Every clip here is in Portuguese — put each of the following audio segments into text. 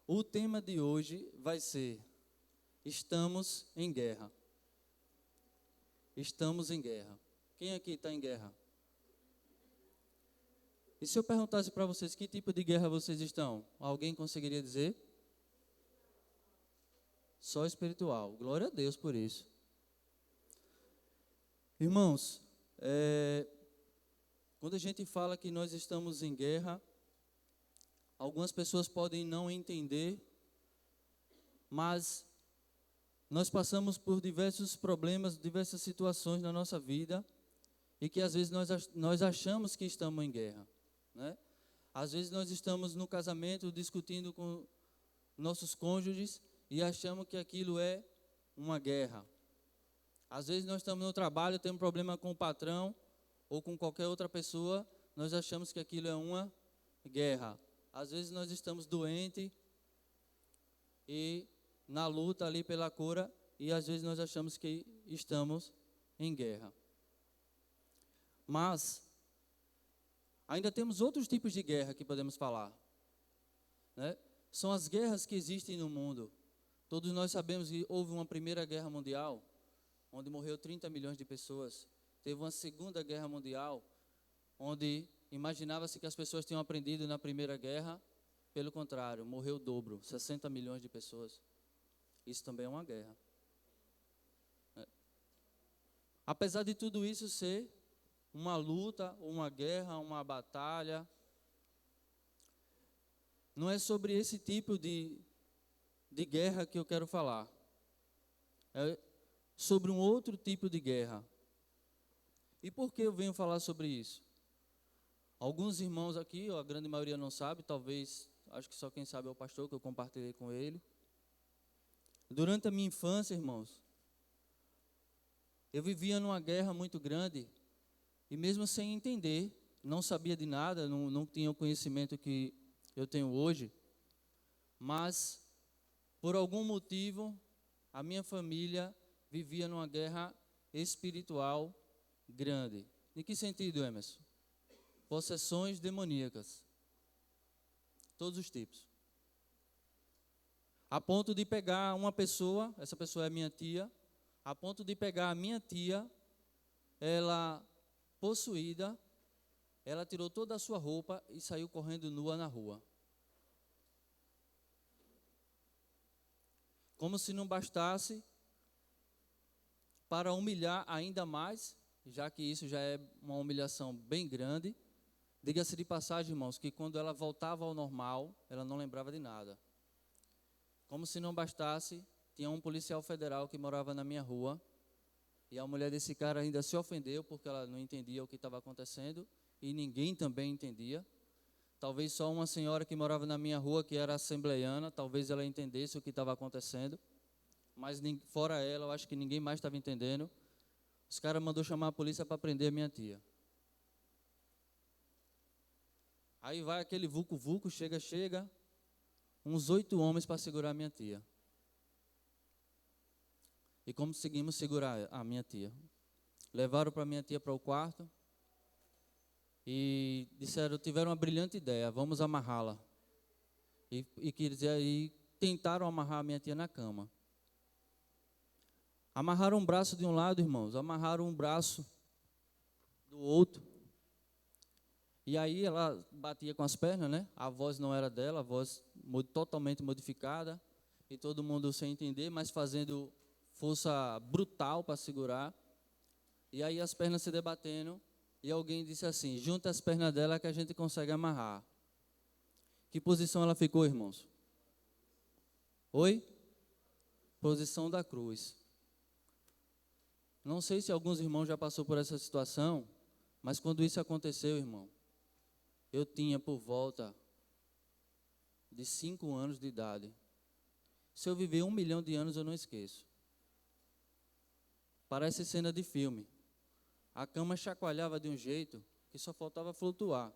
O tema de hoje vai ser: estamos em guerra. Estamos em guerra. Quem aqui está em guerra? E se eu perguntasse para vocês que tipo de guerra vocês estão? Alguém conseguiria dizer? Só espiritual. Glória a Deus por isso. Irmãos, quando a gente fala que nós estamos em guerra, algumas pessoas podem não entender, mas nós passamos por diversos problemas, diversas situações na nossa vida, e que às vezes nós achamos que estamos em guerra, né? Às vezes nós estamos no casamento discutindo com nossos cônjuges e achamos que aquilo é uma guerra. Às vezes nós estamos no trabalho, temos um problema com o patrão ou com qualquer outra pessoa, nós achamos que aquilo é uma guerra. Às vezes nós estamos doentes e na luta ali pela cura, e às vezes nós achamos que estamos em guerra. Mas ainda temos outros tipos de guerra que podemos falar, né? São as guerras que existem no mundo. Todos nós sabemos que houve uma Primeira Guerra Mundial, onde morreu 30 milhões de pessoas. Teve uma Segunda Guerra Mundial, onde imaginava-se que as pessoas tinham aprendido na Primeira Guerra. Pelo contrário, morreu o dobro, 60 milhões de pessoas. Isso também é uma guerra. Apesar de tudo isso ser uma luta, uma guerra, uma batalha, não é sobre esse tipo de guerra que eu quero falar. É sobre um outro tipo de guerra. E por que eu venho falar sobre isso? Alguns irmãos aqui, a grande maioria não sabe, talvez, acho que só quem sabe é o pastor, que eu compartilhei com ele. Durante a minha infância, irmãos, eu vivia numa guerra muito grande, e mesmo sem entender, não sabia de nada, não tinha o conhecimento que eu tenho hoje, mas, por algum motivo, a minha família vivia numa guerra espiritual grande. Em que sentido, Emerson? Possessões demoníacas. Todos os tipos. A ponto de pegar uma pessoa, essa pessoa é minha tia, a ponto de pegar a minha tia, ela possuída, ela tirou toda a sua roupa e saiu correndo nua na rua. Como se não bastasse, para humilhar ainda mais, já que isso já é uma humilhação bem grande. Diga-se de passagem, irmãos, que quando ela voltava ao normal, ela não lembrava de nada. Como se não bastasse, tinha um policial federal que morava na minha rua, e a mulher desse cara ainda se ofendeu porque ela não entendia o que estava acontecendo, e ninguém também entendia. Talvez só uma senhora que morava na minha rua, que era assembleiana, talvez ela entendesse o que estava acontecendo, mas fora ela, eu acho que ninguém mais estava entendendo. Os caras mandou chamar a polícia para prender a minha tia. Aí vai aquele vucu-vucu, chega, uns 8 homens para segurar a minha tia. E como conseguimos segurar a minha tia? Levaram para minha tia para o quarto e tiveram uma brilhante ideia, vamos amarrá-la. E tentaram amarrar a minha tia na cama. Amarraram um braço de um lado, irmãos, amarraram um braço do outro. E aí ela batia com as pernas, né? A voz não era dela, a voz totalmente modificada. E todo mundo sem entender, mas fazendo força brutal para segurar. E aí as pernas se debatendo. E alguém disse assim: junta as pernas dela que a gente consegue amarrar. Que posição ela ficou, irmãos? Oi? Posição da cruz. Não sei se alguns irmãos já passou por essa situação, mas quando isso aconteceu, irmão, eu tinha por volta de 5 anos de idade. Se eu viver 1 milhão de anos, eu não esqueço. Parece cena de filme. A cama chacoalhava de um jeito que só faltava flutuar.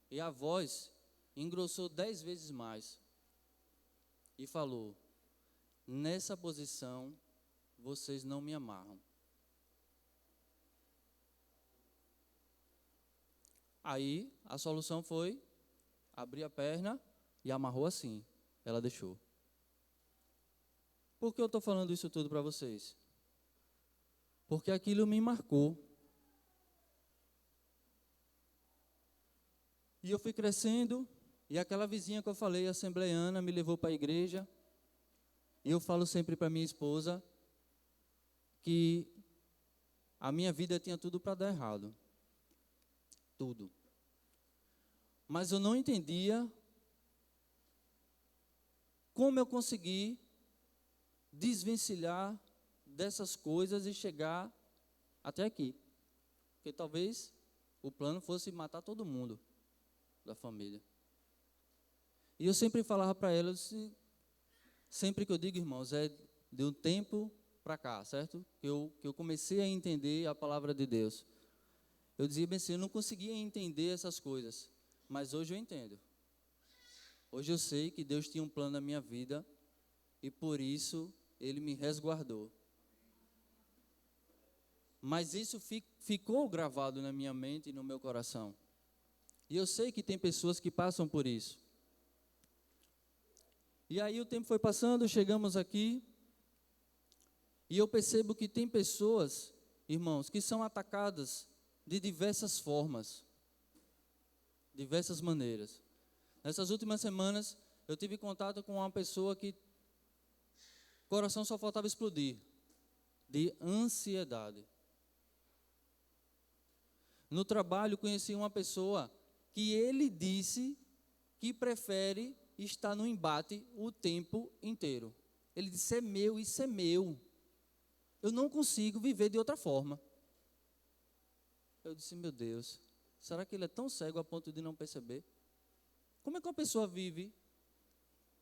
E a voz engrossou 10 vezes mais. E falou: nessa posição, vocês não me amarram. Aí, a solução foi abrir a perna e amarrou assim. ela deixou. Por que eu estou falando isso tudo para vocês? Porque aquilo me marcou. E eu fui crescendo, e aquela vizinha que eu falei, assembleiana, me levou para a igreja. E eu falo sempre para minha esposa que a minha vida tinha tudo para dar errado. Tudo. Mas eu não entendia como eu consegui desvencilhar dessas coisas e chegar até aqui. Porque talvez o plano fosse matar todo mundo da família. E eu sempre falava para ela, sempre que eu digo, irmãos, é de um tempo para cá, certo? Que eu comecei a entender a palavra de Deus. Eu dizia bem assim, eu não conseguia entender essas coisas, mas hoje eu entendo. Hoje eu sei que Deus tinha um plano na minha vida e por isso Ele me resguardou. Mas isso ficou gravado na minha mente e no meu coração. E eu sei que tem pessoas que passam por isso. E aí o tempo foi passando, chegamos aqui, e eu percebo que tem pessoas, irmãos, que são atacadas de diversas formas, diversas maneiras. Nessas últimas semanas, eu tive contato com uma pessoa que o coração só faltava explodir, de ansiedade. No trabalho, conheci uma pessoa que ele disse que prefere estar no embate o tempo inteiro. Ele disse, é meu, isso é meu. Eu não consigo viver de outra forma. Eu disse, meu Deus, será que ele é tão cego a ponto de não perceber? Como é que uma pessoa vive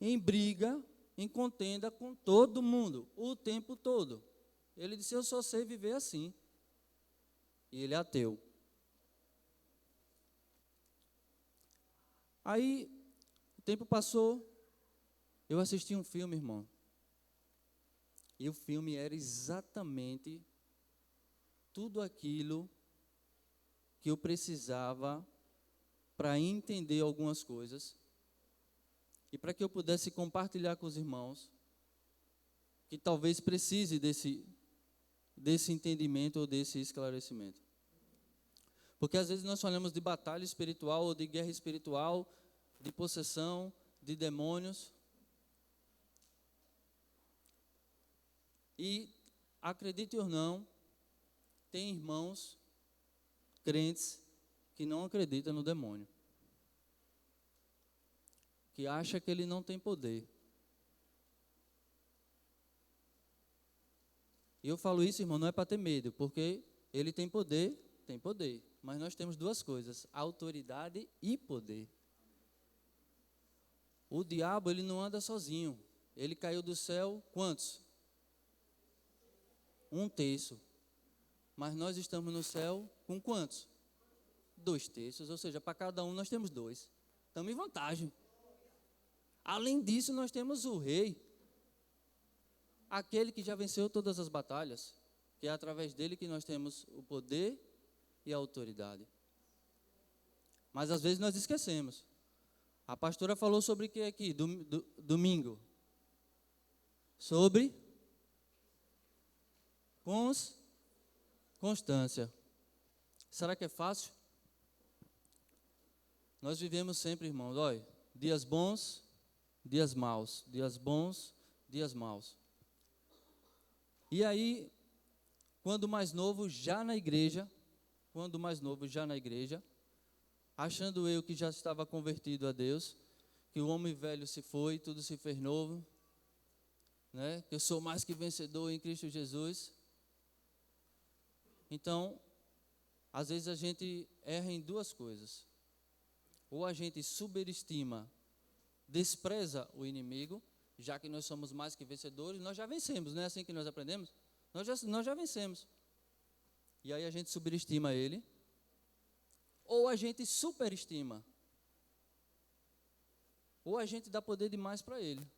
em briga, em contenda com todo mundo, o tempo todo? Ele disse, eu só sei viver assim. E ele é ateu. Aí, o tempo passou, eu assisti um filme, irmão. E o filme era exatamente tudo aquilo que eu precisava para entender algumas coisas e para que eu pudesse compartilhar com os irmãos que talvez precise desse entendimento ou desse esclarecimento. Porque às vezes nós falamos de batalha espiritual ou de guerra espiritual, de possessão, de demônios. E, acredite ou não, tem irmãos crentes que não acreditam no demônio. Que acham que ele não tem poder. E eu falo isso, irmão, não é para ter medo, porque ele tem poder, mas nós temos duas coisas, autoridade e poder. O diabo, ele não anda sozinho. Ele caiu do céu, quantos? 1/3. Mas nós estamos no céu com quantos? 2/3, ou seja, para cada um nós temos 2. Estamos em vantagem. Além disso, nós temos o rei, aquele que já venceu todas as batalhas, que é através dele que nós temos o poder e a autoridade. Mas às vezes nós esquecemos. A pastora falou sobre o que aqui, domingo? Sobre constância. Será que é fácil? Nós vivemos sempre, irmãos, olha, dias bons, dias maus, dias bons, dias maus. E aí, quando mais novo, já na igreja, achando eu que já estava convertido a Deus, que o homem velho se foi, tudo se fez novo, né? Que eu sou mais que vencedor em Cristo Jesus. Então, às vezes a gente erra em duas coisas. Ou a gente superestima, despreza o inimigo, já que nós somos mais que vencedores, nós já vencemos, não é assim que nós aprendemos? Nós já vencemos. E aí a gente superestima ele, ou a gente superestima, ou a gente dá poder demais para ele.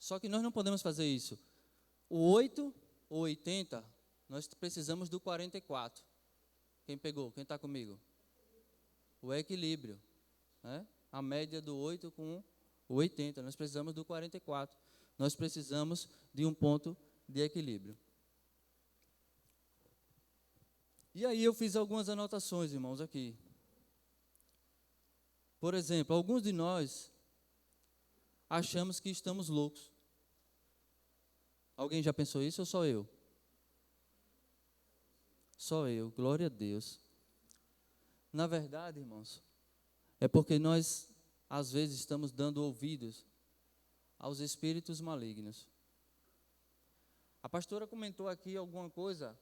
Só que nós não podemos fazer isso. O 8 ou 80, nós precisamos do 44. Quem pegou? Quem está comigo? O equilíbrio, né? a média do 8 com o 80. Nós precisamos do 44. Nós precisamos de um ponto de equilíbrio. E aí eu fiz algumas anotações, irmãos, aqui. Por exemplo, alguns de nós achamos que estamos loucos. Alguém já pensou isso ou só eu? Só eu, glória a Deus. Na verdade, irmãos, é porque nós, às vezes, estamos dando ouvidos aos espíritos malignos. A pastora comentou aqui alguma coisa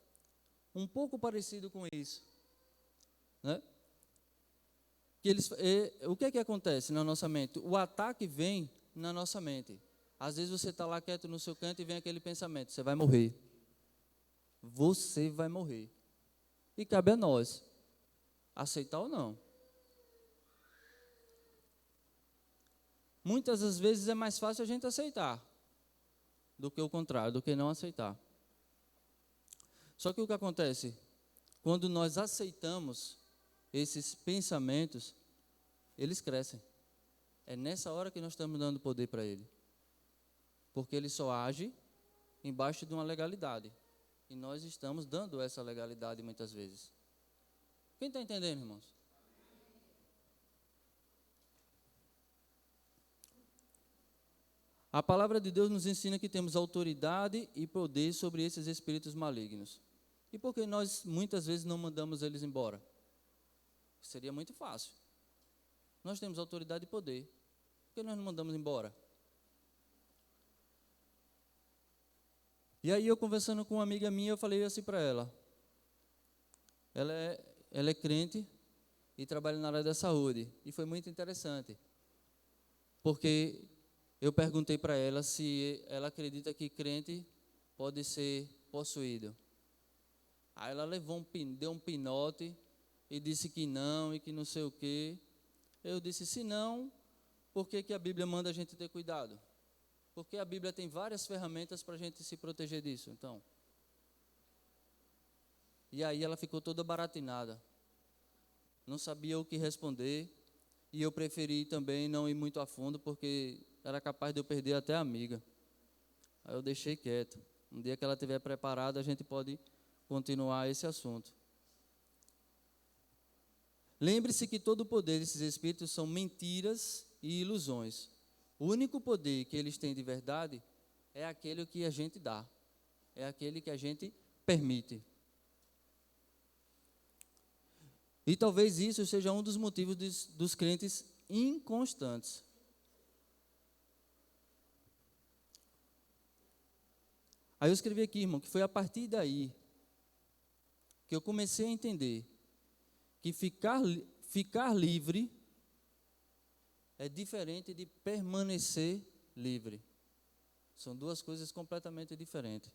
um pouco parecido com isso, né? O que é que acontece na nossa mente? O ataque vem na nossa mente. Às vezes você está lá quieto no seu canto e vem aquele pensamento: você vai morrer. Você vai morrer. E cabe a nós aceitar ou não. Muitas das vezes é mais fácil a gente aceitar do que o contrário, do que não aceitar. Só que o que acontece? Quando nós aceitamos esses pensamentos, eles crescem. É nessa hora que nós estamos dando poder para ele. Porque ele só age embaixo de uma legalidade. E nós estamos dando essa legalidade muitas vezes. Quem está entendendo, irmãos? A palavra de Deus nos ensina que temos autoridade e poder sobre esses espíritos malignos. E por que nós muitas vezes não mandamos eles embora? Seria muito fácil. Nós temos autoridade e poder. Por que nós não mandamos embora? E aí eu conversando com uma amiga minha, eu falei assim para ela. Ela é crente e trabalha na área da saúde. E foi muito interessante. Porque eu perguntei para ela se ela acredita que crente pode ser possuído. Aí ela deu um pinote e disse que não e que não sei o quê. Eu disse: se não, por que a Bíblia manda a gente ter cuidado? Porque a Bíblia tem várias ferramentas para a gente se proteger disso. Então. E aí ela ficou toda baratinada. Não sabia o que responder. E eu preferi também não ir muito a fundo, porque era capaz de eu perder até a amiga. Aí eu deixei quieto. Um dia que ela estiver preparada, a gente pode continuar esse assunto. Lembre-se que todo o poder desses espíritos são mentiras e ilusões. O único poder que eles têm de verdade é aquele que a gente dá. É aquele que a gente permite. E talvez isso seja um dos motivos dos crentes inconstantes. Aí eu escrevi aqui, irmão, que foi a partir daí que eu comecei a entender que ficar livre é diferente de permanecer livre. São duas coisas completamente diferentes.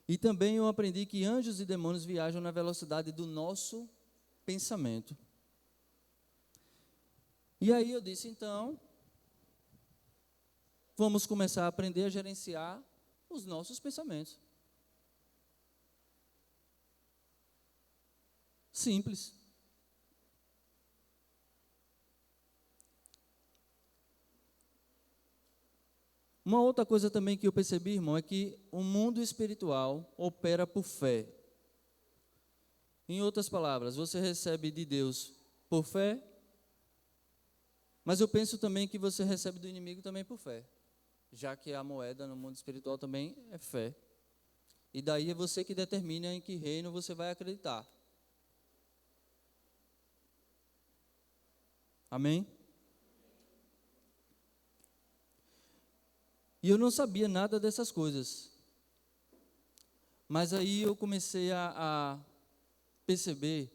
E também eu aprendi que anjos e demônios viajam na velocidade do nosso pensamento. E aí eu disse, então, vamos começar a aprender a gerenciar os nossos pensamentos. Simples. Uma outra coisa também que eu percebi, irmão, é que o mundo espiritual opera por fé. Em outras palavras, você recebe de Deus por fé, mas eu penso também que você recebe do inimigo também por fé, já que a moeda no mundo espiritual também é fé. E daí é você que determina em que reino você vai acreditar. Amém? E eu não sabia nada dessas coisas. Mas aí eu comecei a perceber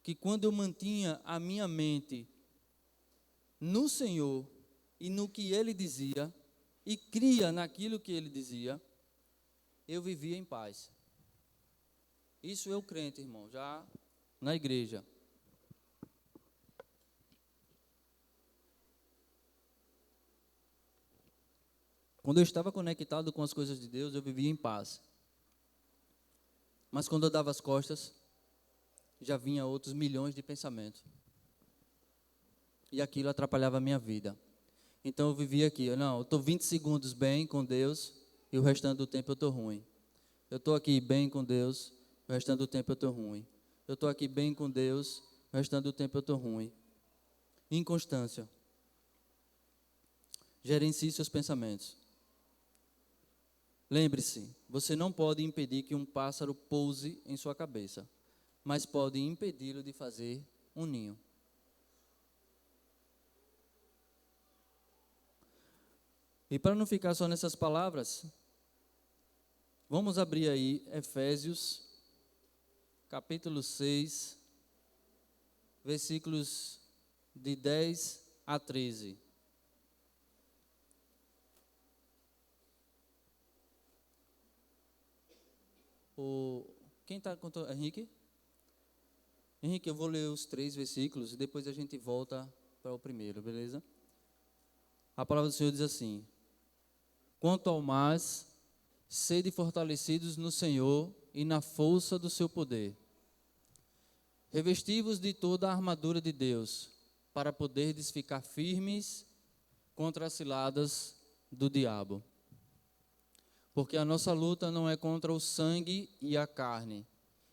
que quando eu mantinha a minha mente no Senhor e no que Ele dizia, e cria naquilo que Ele dizia, eu vivia em paz. Isso eu crente, irmão, já na igreja. Quando eu estava conectado com as coisas de Deus, eu vivia em paz. Mas quando eu dava as costas, já vinha outros milhões de pensamentos. e aquilo atrapalhava a minha vida. Então eu vivia aqui, eu estou 20 segundos bem com Deus e o restante do tempo eu estou ruim. Eu estou aqui bem com Deus, o restante do tempo eu estou ruim. Eu estou aqui bem com Deus, o restante do tempo eu estou ruim. Inconstância. Gerencie seus pensamentos. Lembre-se, você não pode impedir que um pássaro pouse em sua cabeça, mas pode impedi-lo de fazer um ninho. E para não ficar só nessas palavras, vamos abrir aí Efésios, capítulo 6, versículos de 10 a 13. Quem está contando? Henrique? Henrique, eu vou ler os 3 versículos e depois a gente volta para o primeiro, beleza? A palavra do Senhor diz assim: quanto ao mais, sede fortalecidos no Senhor e na força do seu poder. Revesti-vos de toda a armadura de Deus, para poderdes ficar firmes contra as ciladas do diabo. Porque a nossa luta não é contra o sangue e a carne,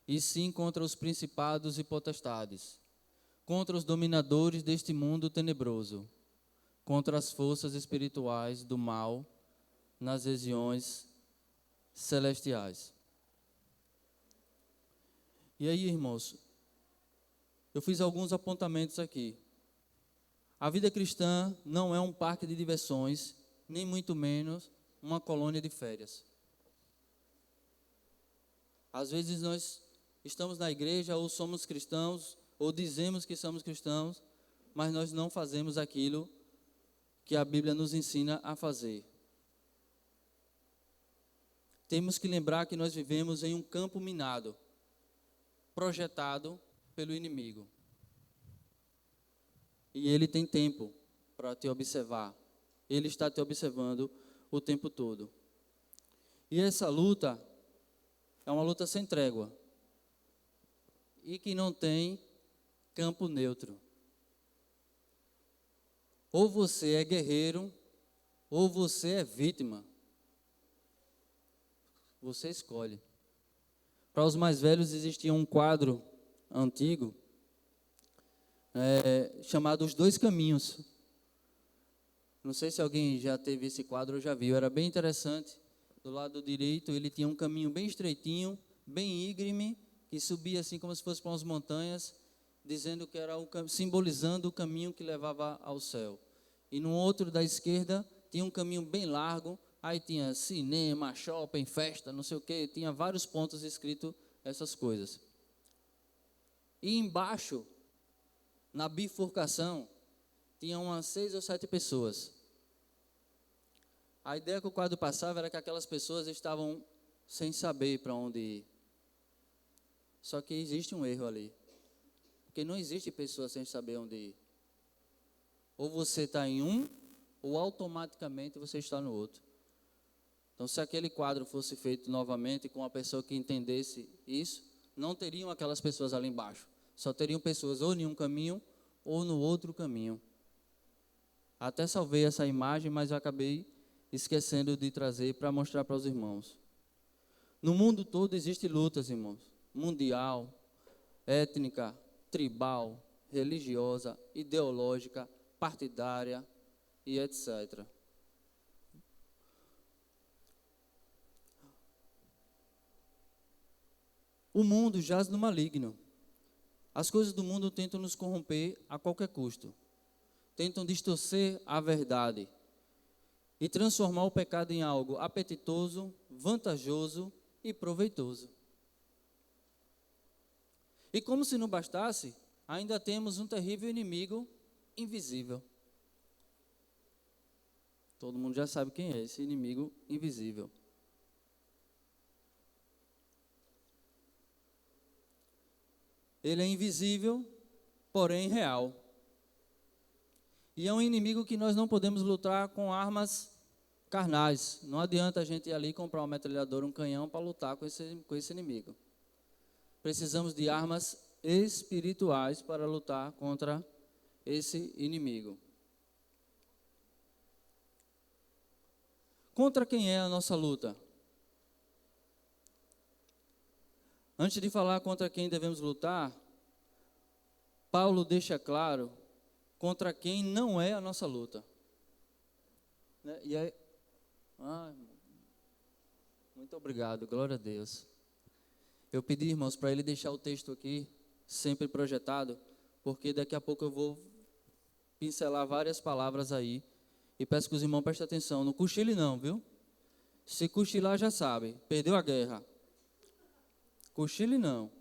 e sim contra os principados e potestades, contra os dominadores deste mundo tenebroso, contra as forças espirituais do mal nas regiões celestiais. E aí, irmãos, eu fiz alguns apontamentos aqui. A vida cristã não é um parque de diversões, nem muito menos uma colônia de férias. Às vezes nós estamos na igreja, ou somos cristãos, ou dizemos que somos cristãos, mas nós não fazemos aquilo que a Bíblia nos ensina a fazer. Temos que lembrar que nós vivemos em um campo minado, projetado pelo inimigo. E ele tem tempo para te observar. Ele está te observando o tempo todo. E essa luta é uma luta sem trégua. E que não tem campo neutro. Ou você é guerreiro, ou você é vítima. Você escolhe. Para os mais velhos existia um quadro antigo chamado Os Dois Caminhos. Não sei se alguém já teve esse quadro ou já viu. Era bem interessante. Do lado direito ele tinha um caminho bem estreitinho, bem íngreme, que subia assim como se fosse para umas montanhas, dizendo que era simbolizando o caminho que levava ao céu. E no outro da esquerda tinha um caminho bem largo. Aí tinha cinema, shopping, festa, não sei o quê. Tinha vários pontos escritos essas coisas. E embaixo, na bifurcação, tinha umas 6 ou 7 pessoas. A ideia que o quadro passava era que aquelas pessoas estavam sem saber para onde ir. Só que existe um erro ali. Porque não existe pessoa sem saber onde ir. Ou você está em um, ou automaticamente você está no outro. Então, se aquele quadro fosse feito novamente com uma pessoa que entendesse isso, não teriam aquelas pessoas ali embaixo. Só teriam pessoas ou em um caminho ou no outro caminho. Até salvei essa imagem, mas eu acabei esquecendo de trazer para mostrar para os irmãos. No mundo todo existem lutas, irmãos. Mundial, étnica, tribal, religiosa, ideológica, partidária e etc. O mundo jaz no maligno. As coisas do mundo tentam nos corromper a qualquer custo. Tentam distorcer a verdade e transformar o pecado em algo apetitoso, vantajoso e proveitoso. E como se não bastasse, ainda temos um terrível inimigo invisível. Todo mundo já sabe quem é esse inimigo invisível. Ele é invisível, porém real. E é um inimigo que nós não podemos lutar com armas carnais. Não adianta a gente ir ali comprar uma metralhadora, um canhão para lutar com esse inimigo. Precisamos de armas espirituais para lutar contra esse inimigo. Contra quem é a nossa luta? Antes de falar contra quem devemos lutar, Paulo deixa claro contra quem não é a nossa luta. E aí, muito obrigado, glória a Deus. Eu pedi, irmãos, para ele deixar o texto aqui sempre projetado, porque daqui a pouco eu vou pincelar várias palavras aí, e peço que os irmãos prestem atenção, não cochile não, viu? Se cochilar já sabe, perdeu a guerra. Cochile não.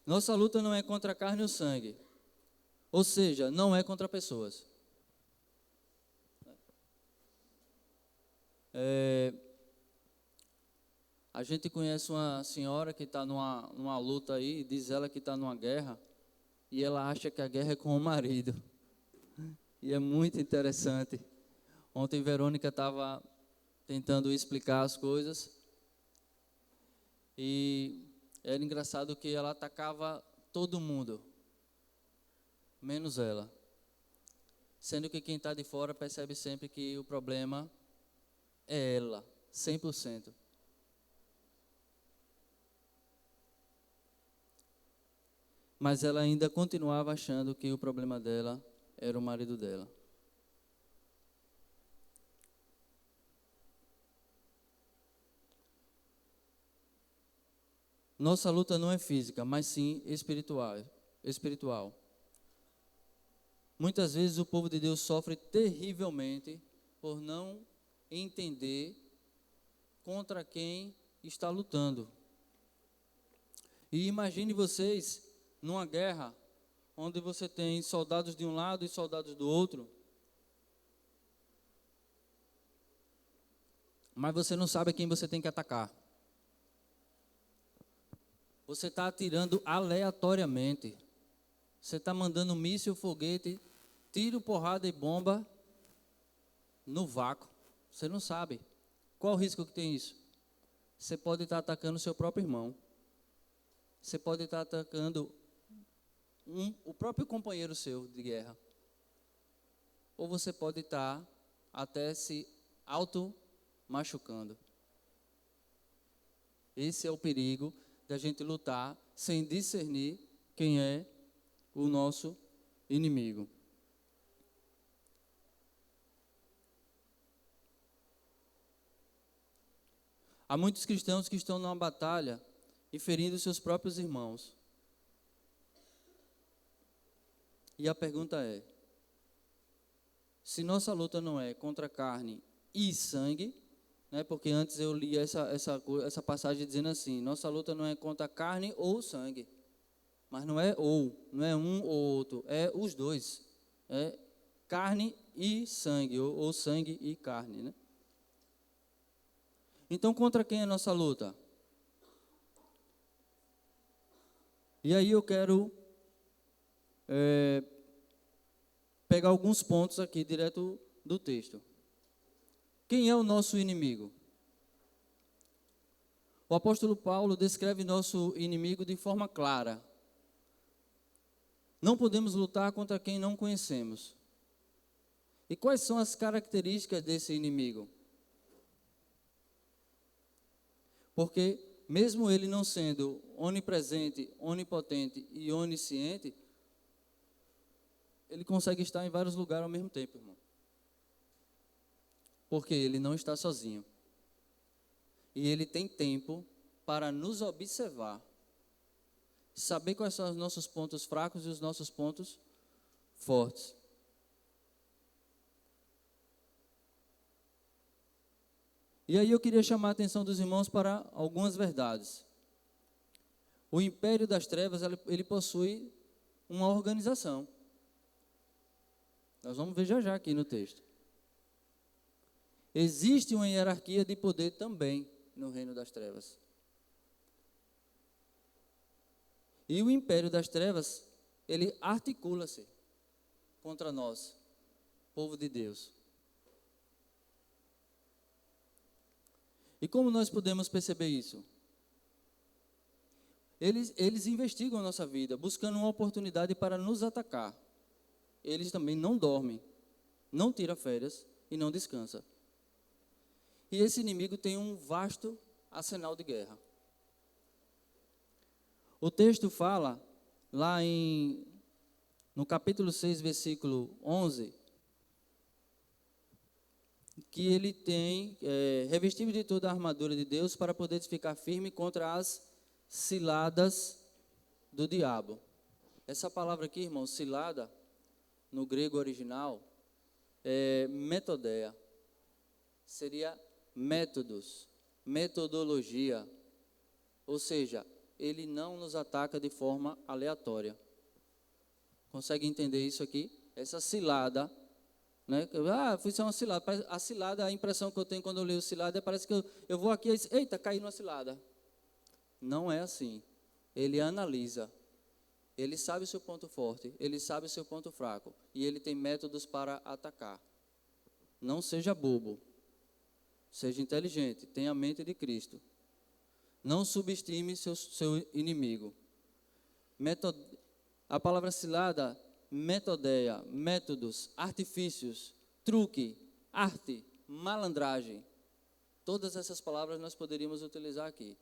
Nossa luta não é contra a carne ou sangue, ou seja, não é contra pessoas. A gente conhece uma senhora que está numa luta aí, diz ela que está numa guerra, e ela acha que a guerra é com o marido. E é muito interessante. Ontem Verônica estava tentando explicar as coisas, e era engraçado que ela atacava todo mundo, menos ela. Sendo que quem está de fora percebe sempre que o problema é ela, 100%. Mas ela ainda continuava achando que o problema dela era o marido dela. Nossa luta não é física, mas sim espiritual. Muitas vezes o povo de Deus sofre terrivelmente por não entender contra quem está lutando. E imagine vocês numa guerra onde você tem soldados de um lado e soldados do outro, mas você não sabe quem você tem que atacar. Você está atirando aleatoriamente. Você está mandando míssil, foguete, tiro, porrada e bomba no vácuo. Você não sabe. Qual o risco que tem isso? Você pode estar atacando seu próprio irmão. Você pode estar atacando o próprio companheiro seu de guerra. Ou você pode estar até se auto-machucando. Esse é o perigo da gente lutar sem discernir quem é o nosso inimigo. Há muitos cristãos que estão numa batalha e ferindo seus próprios irmãos. E a pergunta é: se nossa luta não é contra carne e sangue, né, porque antes eu li essa passagem dizendo assim: nossa luta não é contra carne ou sangue, mas não é um ou outro, é os dois, é carne e sangue, ou sangue e carne, né? Então, contra quem é a nossa luta? E aí eu quero pegar alguns pontos aqui direto do texto. Quem é o nosso inimigo? O apóstolo Paulo descreve nosso inimigo de forma clara. Não podemos lutar contra quem não conhecemos. E quais são as características desse inimigo? Porque, mesmo ele não sendo onipresente, onipotente e onisciente, ele consegue estar em vários lugares ao mesmo tempo, irmão. Porque ele não está sozinho. E ele tem tempo para nos observar. Saber quais são os nossos pontos fracos e os nossos pontos fortes. E aí eu queria chamar a atenção dos irmãos para algumas verdades. O império das trevas, ele possui uma organização. Nós vamos ver já aqui no texto. Existe uma hierarquia de poder também no reino das trevas. E o império das trevas, ele articula-se contra nós, povo de Deus. E como nós podemos perceber isso? Eles investigam a nossa vida, buscando uma oportunidade para nos atacar. eles também não dormem, não tira férias e não descansa. E esse inimigo tem um vasto arsenal de guerra. O texto fala, lá no capítulo 6, versículo 11, que ele tem revestido de toda a armadura de Deus para poder ficar firme contra as ciladas do diabo. Essa palavra aqui, irmão, cilada, no grego original, é metodeia. Seria métodos, metodologia. Ou seja, ele não nos ataca de forma aleatória. Consegue entender isso aqui? Essa cilada, né? Fiz uma cilada. A cilada, a impressão que eu tenho quando eu leio cilada, parece que eu vou aqui e digo, eita, caí numa cilada. Não é assim. Ele analisa. Ele sabe o seu ponto forte, ele sabe o seu ponto fraco. E ele tem métodos para atacar. Não seja bobo. Seja inteligente. Tenha a mente de Cristo. Não subestime seu inimigo. A palavra cilada, metodeia, métodos, artifícios, truque, arte, malandragem. Todas essas palavras nós poderíamos utilizar aqui.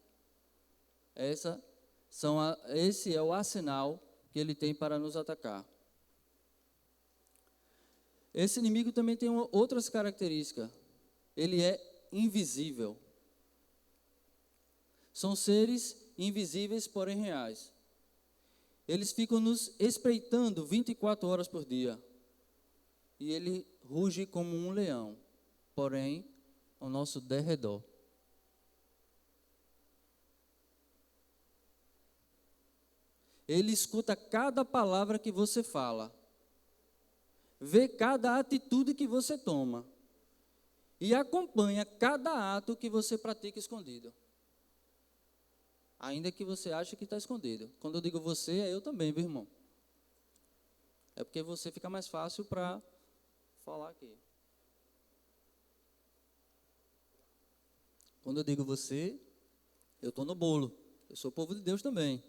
Esse é o arsenal que ele tem para nos atacar. Esse inimigo também tem outras características. Ele é invisível. São seres invisíveis, porém reais. Eles ficam nos espreitando 24 horas por dia. E ele ruge como um leão, porém, ao nosso derredor. Ele escuta cada palavra que você fala. Vê cada atitude que você toma. E acompanha cada ato que você pratica escondido. Ainda que você ache que está escondido. Quando eu digo você, é eu também, viu, irmão? É porque você fica mais fácil para falar aqui. Quando eu digo você, eu estou no bolo. Eu sou povo de Deus também.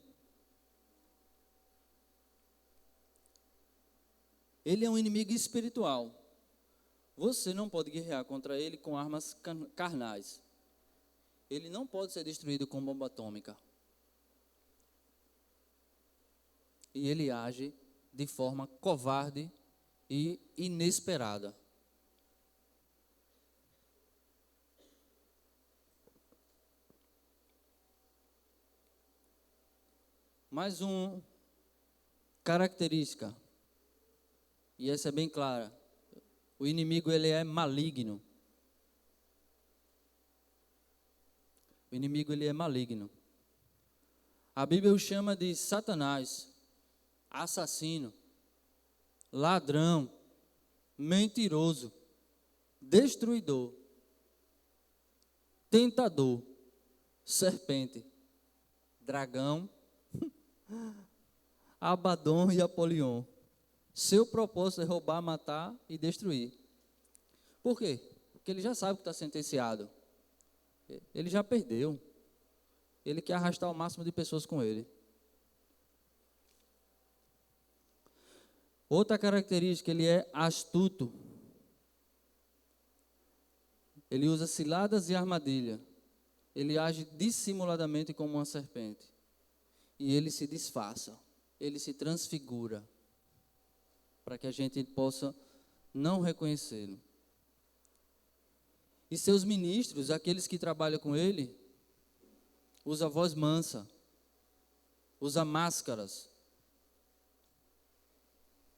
Ele é um inimigo espiritual. Você não pode guerrear contra ele com armas carnais. Ele não pode ser destruído com bomba atômica. E ele age de forma covarde e inesperada. Mais uma característica, e essa é bem clara. O inimigo, ele é maligno. O inimigo, ele é maligno. A Bíblia o chama de Satanás, assassino, ladrão, mentiroso, destruidor, tentador, serpente, dragão, Abaddon e Apolion. Seu propósito é roubar, matar e destruir. Por quê? Porque ele já sabe que está sentenciado. Ele já perdeu. Ele quer arrastar o máximo de pessoas com ele. Outra característica, ele é astuto. Ele usa ciladas e armadilha. Ele age dissimuladamente como uma serpente. E ele se disfarça. Ele se transfigura. Para que a gente possa não reconhecê-lo. E seus ministros, aqueles que trabalham com ele, usa voz mansa, usa máscaras.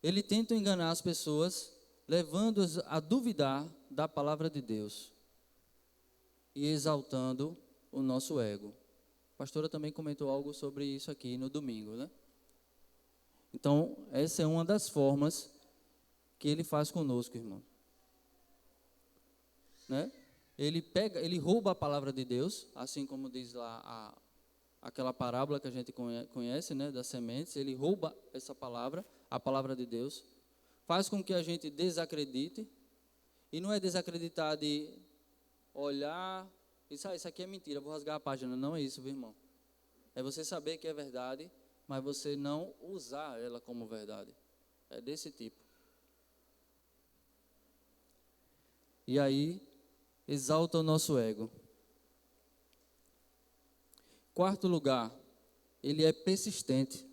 Ele tenta enganar as pessoas, levando-as a duvidar da palavra de Deus e exaltando o nosso ego. A pastora também comentou algo sobre isso aqui no domingo, né? Então, essa é uma das formas que ele faz conosco, irmão. Né? Ele rouba a palavra de Deus, assim como diz lá aquela parábola que a gente conhece, né, das sementes. Ele rouba essa palavra, a palavra de Deus, faz com que a gente desacredite, e não é desacreditar de olhar e dizer, isso aqui é mentira, vou rasgar a página. Não é isso, viu, irmão? É você saber que é verdade, mas você não usar ela como verdade. É desse tipo. E aí, exalta o nosso ego. Quarto lugar, ele é persistente.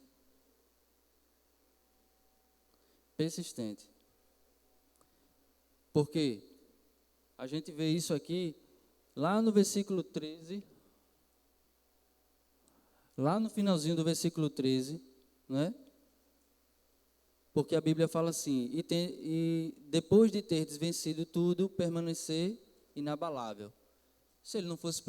Persistente. Por quê? A gente vê isso aqui, lá no versículo 13, lá no finalzinho do versículo 13, né? Porque a Bíblia fala assim, e depois de ter vencido tudo, permanecer inabalável. Se ele não fosse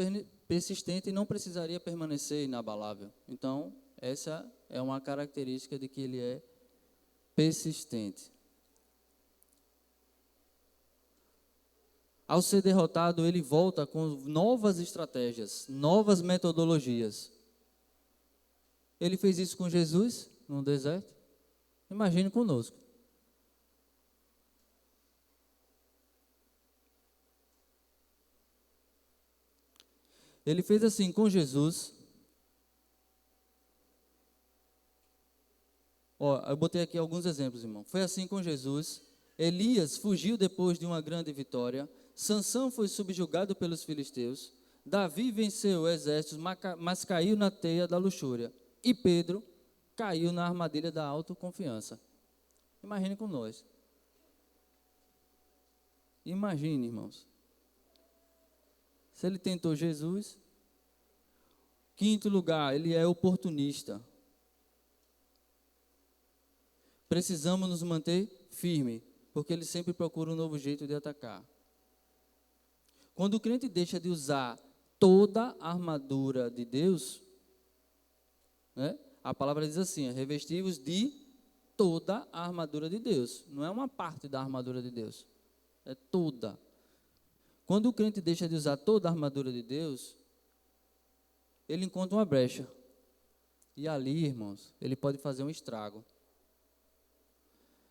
persistente, não precisaria permanecer inabalável. Então, essa é uma característica de que ele é persistente. Ao ser derrotado, ele volta com novas estratégias, novas metodologias. Ele fez isso com Jesus no deserto. Imagine conosco. Ele fez assim com Jesus. Ó, eu botei aqui alguns exemplos, irmão. Foi assim com Jesus. Elias fugiu depois de uma grande vitória. Sansão foi subjugado pelos filisteus. Davi venceu exércitos, mas caiu na teia da luxúria. E Pedro caiu na armadilha da autoconfiança. Imagine com nós. Imagine, irmãos. Se ele tentou Jesus. Quinto lugar, ele é oportunista. Precisamos nos manter firme, porque ele sempre procura um novo jeito de atacar. Quando o crente deixa de usar toda a armadura de Deus, né, a palavra diz assim, revesti-vos de toda a armadura de Deus. Não é uma parte da armadura de Deus, é toda. Quando o crente deixa de usar toda a armadura de Deus, ele encontra uma brecha. E ali, irmãos, ele pode fazer um estrago.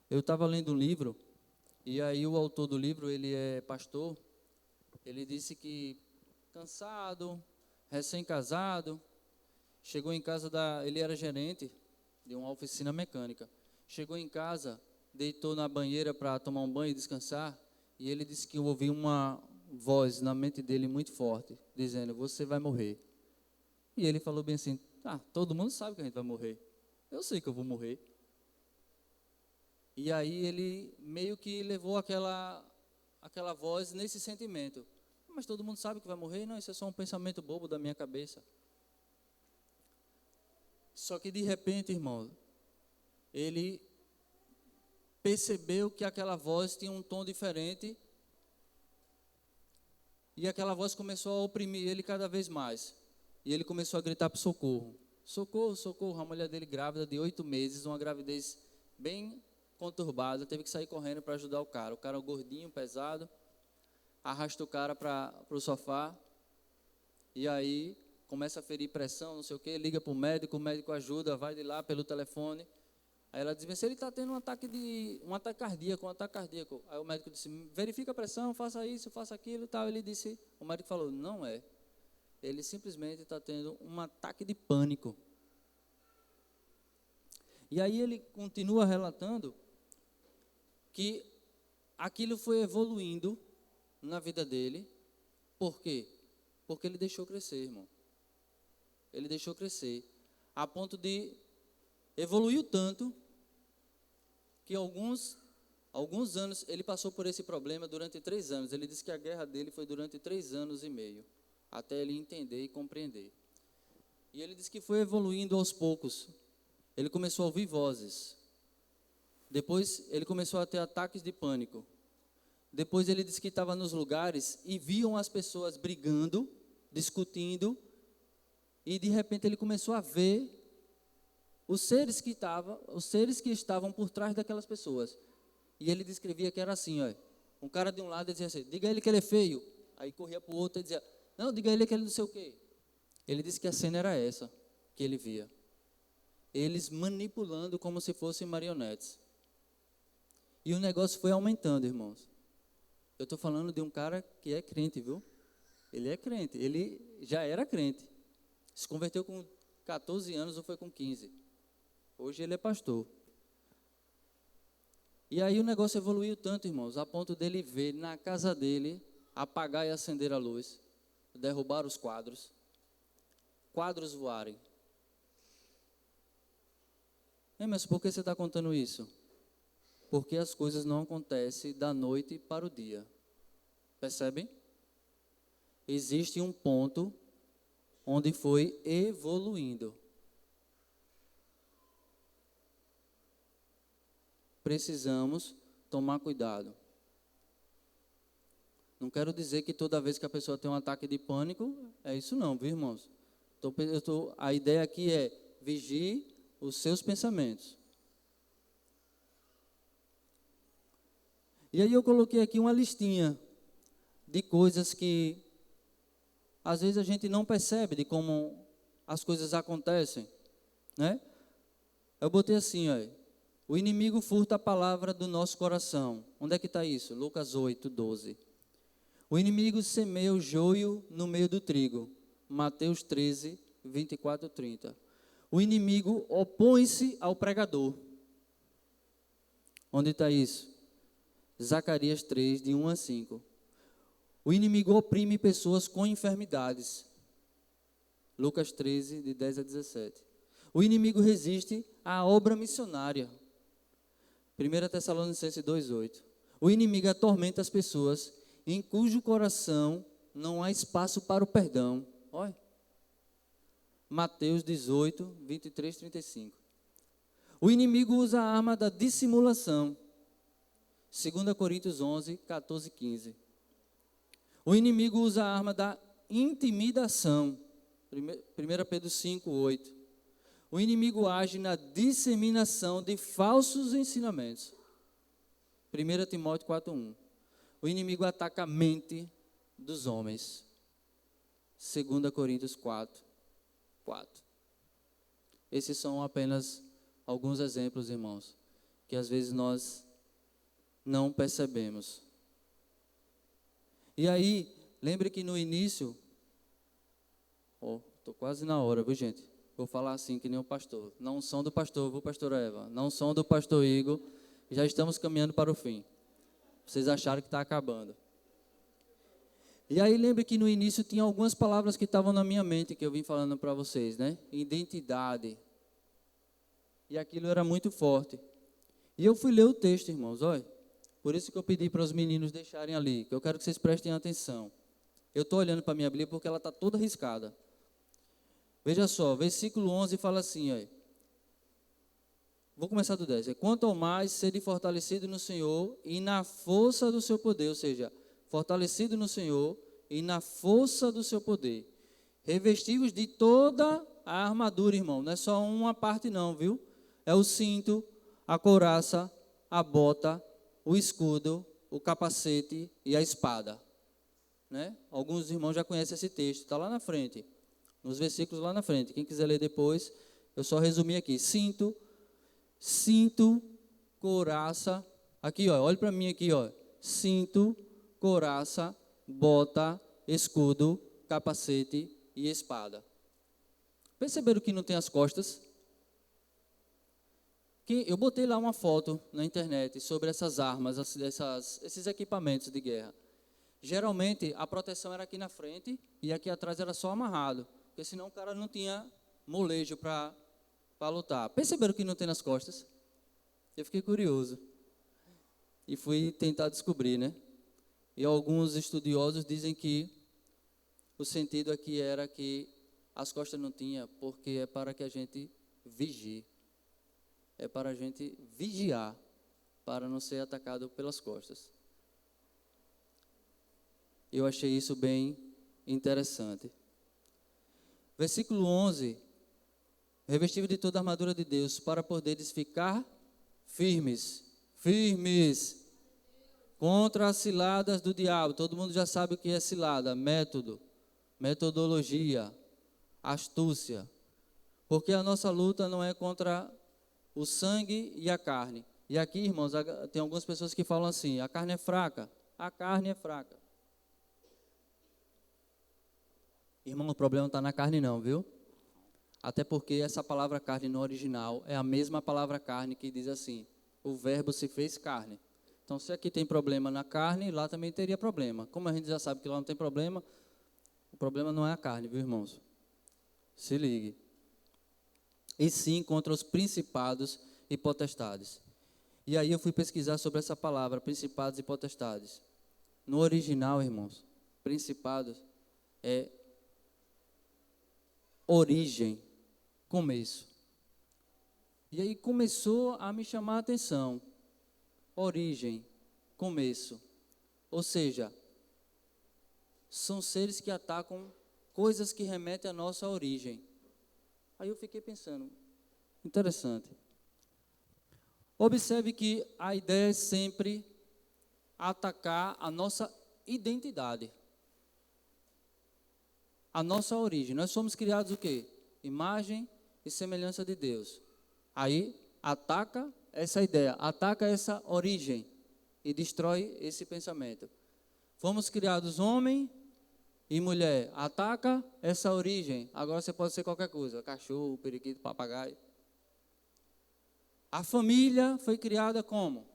Eu estava lendo um livro, e aí o autor do livro, ele é pastor. Ele disse que, cansado, recém-casado, chegou em casa ele era gerente de uma oficina mecânica. Chegou em casa, deitou na banheira para tomar um banho e descansar, e ele disse que ouviu uma voz na mente dele muito forte, dizendo, você vai morrer. E ele falou bem assim, todo mundo sabe que a gente vai morrer. Eu sei que eu vou morrer. E aí ele meio que levou aquela voz nesse sentimento. Mas todo mundo sabe que vai morrer? Não, isso é só um pensamento bobo da minha cabeça. Só que de repente, irmão, ele percebeu que aquela voz tinha um tom diferente. E aquela voz começou a oprimir ele cada vez mais. E ele começou a gritar por socorro. Socorro, socorro. A mulher dele grávida de 8 meses, uma gravidez bem conturbada, teve que sair correndo para ajudar o cara. O cara gordinho, pesado, arrasta o cara para o sofá. E aí começa a ferir pressão, não sei o que, liga para o médico ajuda, vai de lá pelo telefone. Aí ela diz, se ele está tendo um ataque cardíaco. Aí o médico disse, verifica a pressão, faça isso, faça aquilo e tal. O médico falou, não é. Ele simplesmente está tendo um ataque de pânico. E aí ele continua relatando que aquilo foi evoluindo na vida dele. Por quê? Porque ele deixou crescer, irmão. Ele deixou crescer. A ponto de evoluiu tanto que alguns anos ele passou por esse problema durante 3 anos. Ele disse que a guerra dele foi durante 3 anos e meio, até ele entender e compreender. E ele disse que foi evoluindo aos poucos. Ele começou a ouvir vozes. Depois ele começou a ter ataques de pânico. Depois ele disse que estava nos lugares e viam as pessoas brigando, discutindo, e de repente ele começou a ver os seres que estavam por trás daquelas pessoas. E ele descrevia que era assim, ó, um cara de um lado dizia assim, diga a ele que ele é feio. Aí corria para o outro e dizia, não, diga a ele que ele não sei o quê. Ele disse que a cena era essa que ele via. Eles manipulando como se fossem marionetes. E o negócio foi aumentando, irmãos. Eu estou falando de um cara que é crente, viu? Ele é crente, ele já era crente. Se converteu com 14 anos ou foi com 15. Hoje ele é pastor. E aí o negócio evoluiu tanto, irmãos, a ponto dele ver na casa dele apagar e acender a luz, derrubar os quadros voarem. Mas por que você está contando isso? Porque as coisas não acontecem da noite para o dia. Percebem? Existe um ponto onde foi evoluindo. Precisamos tomar cuidado. Não quero dizer que toda vez que a pessoa tem um ataque de pânico, é isso não, viu, irmãos? A ideia aqui é vigie os seus pensamentos. E aí eu coloquei aqui uma listinha de coisas que às vezes a gente não percebe de como as coisas acontecem, né? Eu botei assim, ó, o inimigo furta a palavra do nosso coração. Onde é que está isso? Lucas 8, 12. O inimigo semeia o joio no meio do trigo. Mateus 13, 24, 30. O inimigo opõe-se ao pregador. Onde está isso? Zacarias 3, de 1 a 5. O inimigo oprime pessoas com enfermidades. Lucas 13, de 10 a 17. O inimigo resiste à obra missionária. 1 Tessalonicenses 2, 8. O inimigo atormenta as pessoas em cujo coração não há espaço para o perdão. Olha. Mateus 18, 23, 35. O inimigo usa a arma da dissimulação. 2 Coríntios 11, 14, 15. O inimigo usa a arma da intimidação. 1 Pedro 5, 8. O inimigo age na disseminação de falsos ensinamentos. 1 Timóteo 4, 1. O inimigo ataca a mente dos homens. 2 Coríntios 4, 4. Esses são apenas alguns exemplos, irmãos, que às vezes nós não percebemos. E aí, lembre que no início, estou quase na hora, viu, gente? Vou falar assim que nem o pastor. Não são do pastor, viu, pastora Eva? Não são do pastor Igor. Já estamos caminhando para o fim. Vocês acharam que está acabando. E aí, lembre que no início tinha algumas palavras que estavam na minha mente, que eu vim falando para vocês, né? Identidade. E aquilo era muito forte. E eu fui ler o texto, irmãos, olha. Por isso que eu pedi para os meninos deixarem ali, que eu quero que vocês prestem atenção. Eu estou olhando para a minha Bíblia porque ela está toda riscada. Veja só, versículo 11 fala assim, ó. Vou começar do 10. Quanto ao mais, sede fortalecido no Senhor e na força do seu poder, ou seja, fortalecido no Senhor e na força do seu poder. Revestivos de toda a armadura, irmão. Não é só uma parte não, viu? É o cinto, a couraça, a bota, o escudo, o capacete e a espada. Né? Alguns irmãos já conhecem esse texto, está lá na frente, nos versículos lá na frente. Quem quiser ler depois, eu só resumi aqui. Cinto, couraça. Aqui, ó, olha para mim aqui, ó. Cinto, couraça, bota, escudo, capacete e espada. Perceberam que não tem as costas? Eu botei lá uma foto na internet sobre essas armas, esses equipamentos de guerra. Geralmente, a proteção era aqui na frente e aqui atrás era só amarrado, porque senão o cara não tinha molejo para lutar. Perceberam que não tem nas costas? Eu fiquei curioso e fui tentar descobrir, né? E alguns estudiosos dizem que o sentido aqui era que as costas não tinha, porque é para que a gente vigie. É para a gente vigiar, para não ser atacado pelas costas. Eu achei isso bem interessante. Versículo 11. Revestido de toda a armadura de Deus, para poderes ficar firmes contra as ciladas do diabo. Todo mundo já sabe o que é cilada, metodologia, astúcia. Porque a nossa luta não é contra o sangue e a carne. E aqui, irmãos, tem algumas pessoas que falam assim, a carne é fraca. A carne é fraca. Irmão, o problema não está na carne não, viu? Até porque essa palavra carne no original é a mesma palavra carne que diz assim, O verbo se fez carne. Então, se aqui tem problema na carne, lá também teria problema. Como a gente já sabe que lá não tem problema, o problema não é a carne, viu, irmãos? Se ligue. E sim contra os principados e potestades. E aí eu fui pesquisar sobre essa palavra, principados e potestades. No original, irmãos, principados é origem, começo. E aí começou a me chamar a atenção. Origem, começo. Ou seja, são seres que atacam coisas que remetem à nossa origem. Aí eu fiquei pensando, interessante. Observe que a ideia é sempre atacar a nossa identidade. A nossa origem. Nós somos criados o quê? Imagem e semelhança de Deus. Aí ataca essa ideia, ataca essa origem e destrói esse pensamento. Fomos criados homem e mulher. Ataca essa origem. Agora você pode ser qualquer coisa, cachorro, periquito, papagaio. A família foi criada como?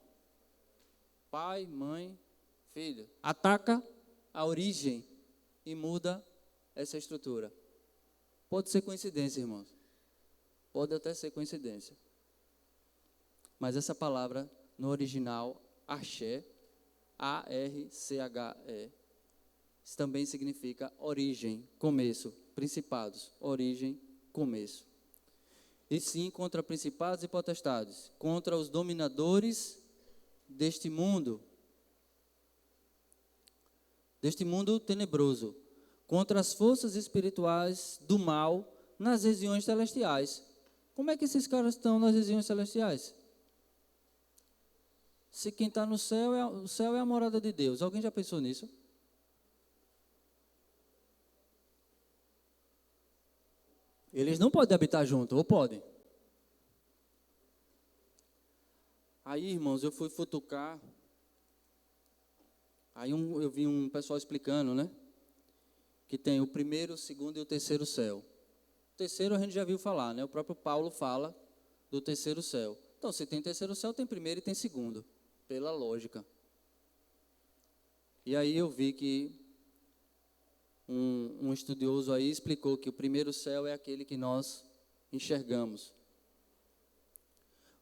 Pai, mãe, filho. Ataca a origem e muda essa estrutura. Pode ser coincidência, irmãos. Pode até ser coincidência. Mas essa palavra, no original, axé, A-R-C-H-E, também significa origem, começo, principados, origem, começo. E sim contra principados e potestades, contra os dominadores deste mundo tenebroso, contra as forças espirituais do mal nas regiões celestiais. Como é que esses caras estão nas regiões celestiais? Se quem está no céu, o céu é a morada de Deus. Alguém já pensou nisso? Eles não podem habitar junto, ou podem? Aí, irmãos, eu fui futucar. Aí eu vi um pessoal explicando, né? Que tem o primeiro, o segundo e o terceiro céu. O terceiro a gente já viu falar, né? O próprio Paulo fala do terceiro céu. Então, se tem terceiro céu, tem primeiro e tem segundo, pela lógica. E aí eu vi que um estudioso aí explicou que o primeiro céu é aquele que nós enxergamos.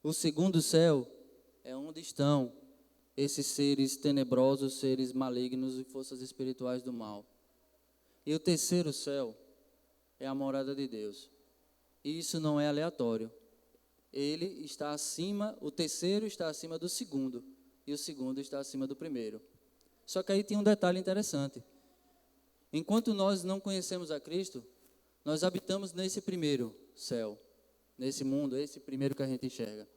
O segundo céu é onde estão esses seres tenebrosos, seres malignos e forças espirituais do mal. E o terceiro céu é a morada de Deus. E isso não é aleatório. Ele está acima, o terceiro está acima do segundo, e o segundo está acima do primeiro. Só que aí tem um detalhe interessante. Enquanto nós não conhecemos a Cristo, nós habitamos nesse primeiro céu, nesse mundo, esse primeiro que a gente enxerga.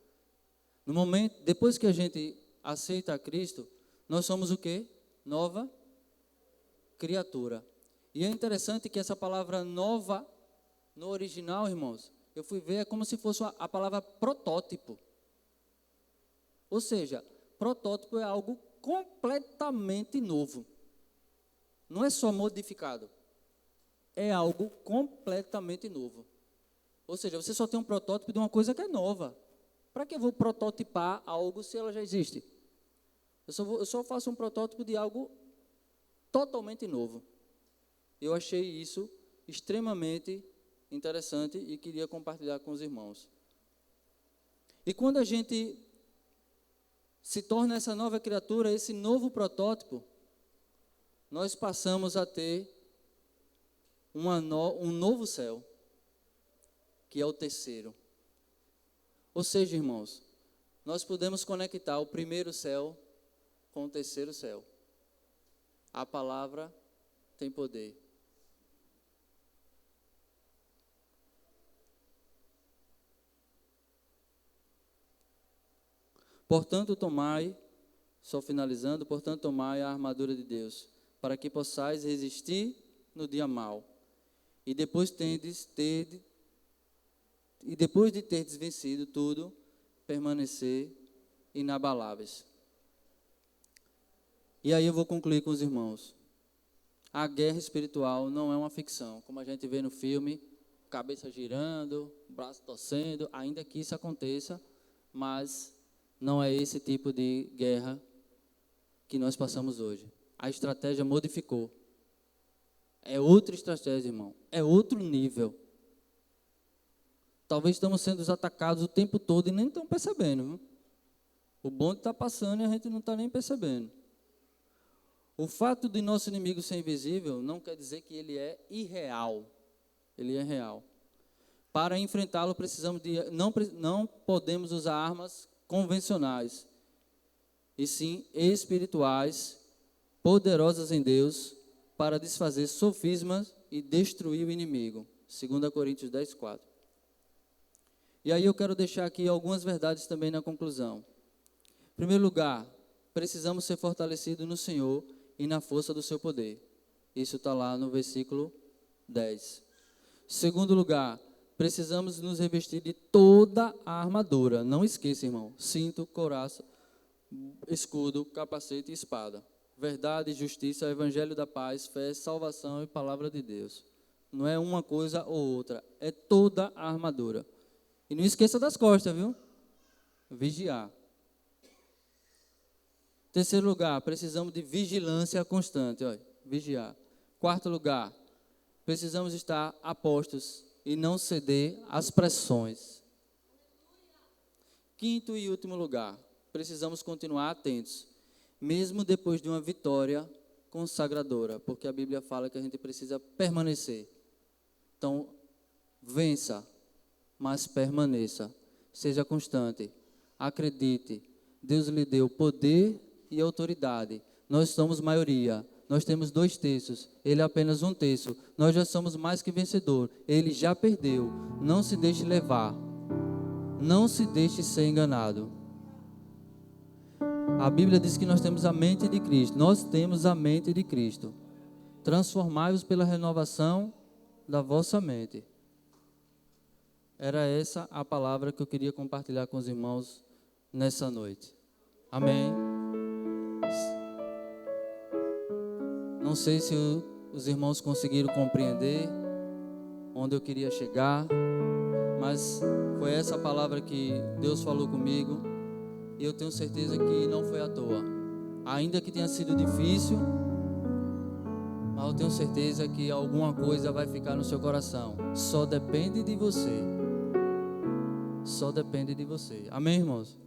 No momento, depois que a gente aceita a Cristo, nós somos o quê? Nova criatura. E é interessante que essa palavra nova, no original, irmãos, eu fui ver, é como se fosse a palavra protótipo. Ou seja, protótipo é algo completamente novo. Não é só modificado. É algo completamente novo. Ou seja, você só tem um protótipo de uma coisa que é nova. Para que eu vou prototipar algo se ela já existe? Eu só faço um protótipo de algo totalmente novo. Eu achei isso extremamente interessante e queria compartilhar com os irmãos. E quando a gente se torna essa nova criatura, esse novo protótipo, nós passamos a ter um novo céu, que é o terceiro. Ou seja, irmãos, nós podemos conectar o primeiro céu com o terceiro céu. A palavra tem poder. Portanto, tomai, só finalizando, portanto, tomai a armadura de Deus, para que possais resistir no dia mau. E depois de terdes vencido tudo, permanecer inabaláveis. E aí eu vou concluir com os irmãos. A guerra espiritual não é uma ficção, como a gente vê no filme, cabeça girando, braço torcendo, ainda que isso aconteça, mas não é esse tipo de guerra que nós passamos hoje. A estratégia modificou. É outra estratégia, irmão. É outro nível. Talvez estamos sendo atacados o tempo todo e nem estamos percebendo. Viu? O bonde está passando e a gente não está nem percebendo. O fato de nosso inimigo ser invisível não quer dizer que ele é irreal. Ele é real. Para enfrentá-lo, não podemos usar armas convencionais, e sim espirituais, poderosas em Deus, para desfazer sofismas e destruir o inimigo. 2 Coríntios 10, 4. E aí eu quero deixar aqui algumas verdades também na conclusão. Em primeiro lugar, precisamos ser fortalecidos no Senhor e na força do seu poder. Isso está lá no versículo 10. Segundo lugar, precisamos nos revestir de toda a armadura. Não esqueça, irmão. Cinto, couraça, escudo, capacete e espada. Verdade, justiça, evangelho da paz, fé, salvação e palavra de Deus. Não é uma coisa ou outra. É toda a armadura. E não esqueça das costas, viu? Vigiar. Terceiro lugar, precisamos de vigilância constante. Olha, vigiar. Quarto lugar, precisamos estar apostos e não ceder às pressões. Quinto e último lugar, precisamos continuar atentos, mesmo depois de uma vitória consagradora, porque a Bíblia fala que a gente precisa permanecer. Então, vença, mas permaneça. Seja constante. Acredite. Deus lhe deu poder e autoridade. Nós somos maioria. Nós temos 2/3, ele é apenas 1/3. Nós já somos mais que vencedor. Ele já perdeu. Não se deixe levar. Não se deixe ser enganado. A Bíblia diz que nós temos a mente de Cristo. Nós temos a mente de Cristo. Transformai-vos pela renovação da vossa mente. Era essa a palavra que eu queria compartilhar com os irmãos nessa noite. Amém. Não sei se os irmãos conseguiram compreender onde eu queria chegar, mas foi essa palavra que Deus falou comigo e eu tenho certeza que não foi à toa. Ainda que tenha sido difícil, mas eu tenho certeza que alguma coisa vai ficar no seu coração. Só depende de você. Só depende de você. Amém, irmãos?